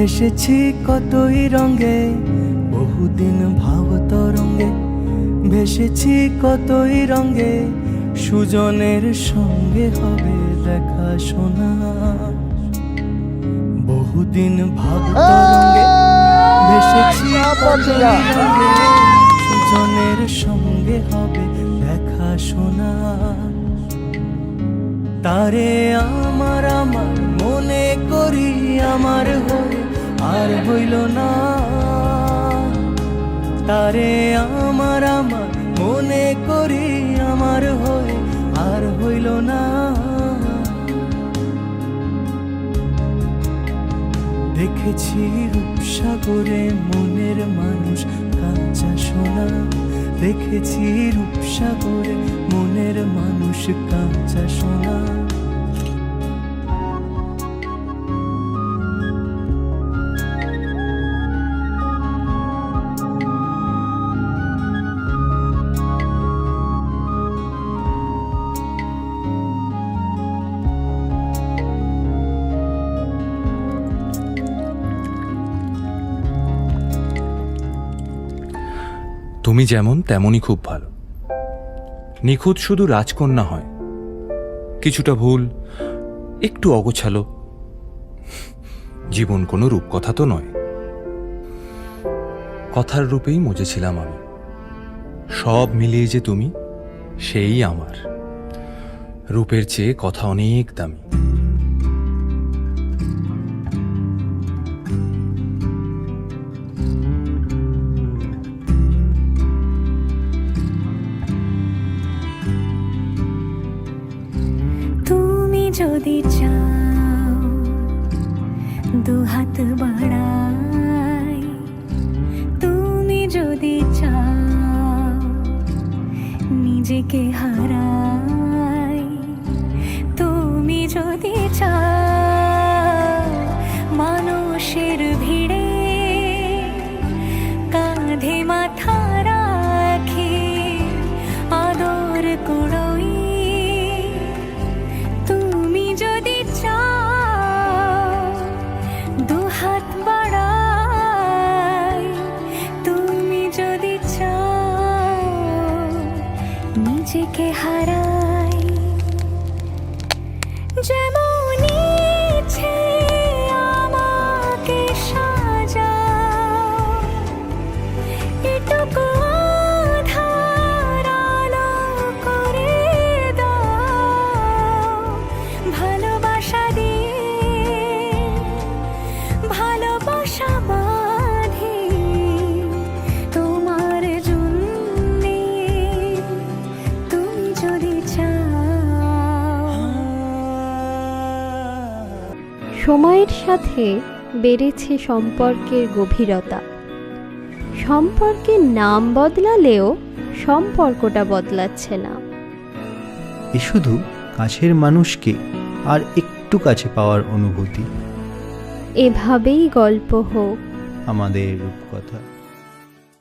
ভেসেছি কতই রঙে, বহুদিন ভাব তরঙ্গে। ভেসেছি কতই রঙে, সুজনের সঙ্গে হবে দেখা শোনা। বহুদিন ভাব তরঙ্গে ভেসেছি কতই রঙে, সুজনের সঙ্গে হবে দেখা শোনা। তারে আমার আমার মনে করি আমার হয়ে আর হইল না। তারে আমার আমার মনে করি আমার হয়ে আর হইল না। দেখেছি রূপসাগরে মনের মানুষ কাঁচা সোনা। দেখেছি রূপসাগরে মনের মানুষ কাঁচা সোনা। তুমি যেমন তেমনই খুব ভালো। নিখুঁত শুধু রাজকন্যা হয়, কিছুটা ভুল, একটু অগোছালো। জীবন কোনো রূপকথা তো নয়। কথার রূপেই মজেছিলাম আমি। সব মিলিয়ে যে তুমি, সেই আমার। রূপের চেয়ে কথা অনেক দামি। যদি চাও দুহাত বাড়াই, তুমি যদি চাও নিজেকে হারাই, তুমি যদি চাও মানুষের ভিড়ে কাঁধে মাথা রাখি আদর কুড়োই, নিজেকে হারাই। যেমন ইচ্ছে আমাকে সাজাও, এটুকু আধার আলো করে দাও। ভালোবাসা দিয়ে ভালোবাসা বাঁধি তোমার জন্যে, তুমি যদি চাও। সময়ের সাথে বেড়েছে সম্পর্কের গভীরতা। সম্পর্কের নাম বদলালেও সম্পর্কটা বদলাচ্ছে না। এ শুধু কাছের মানুষকে আর একটু কাছে পাওয়ার অনুভূতি। এভাবেই গল্প হোক আমাদের রূপকথা।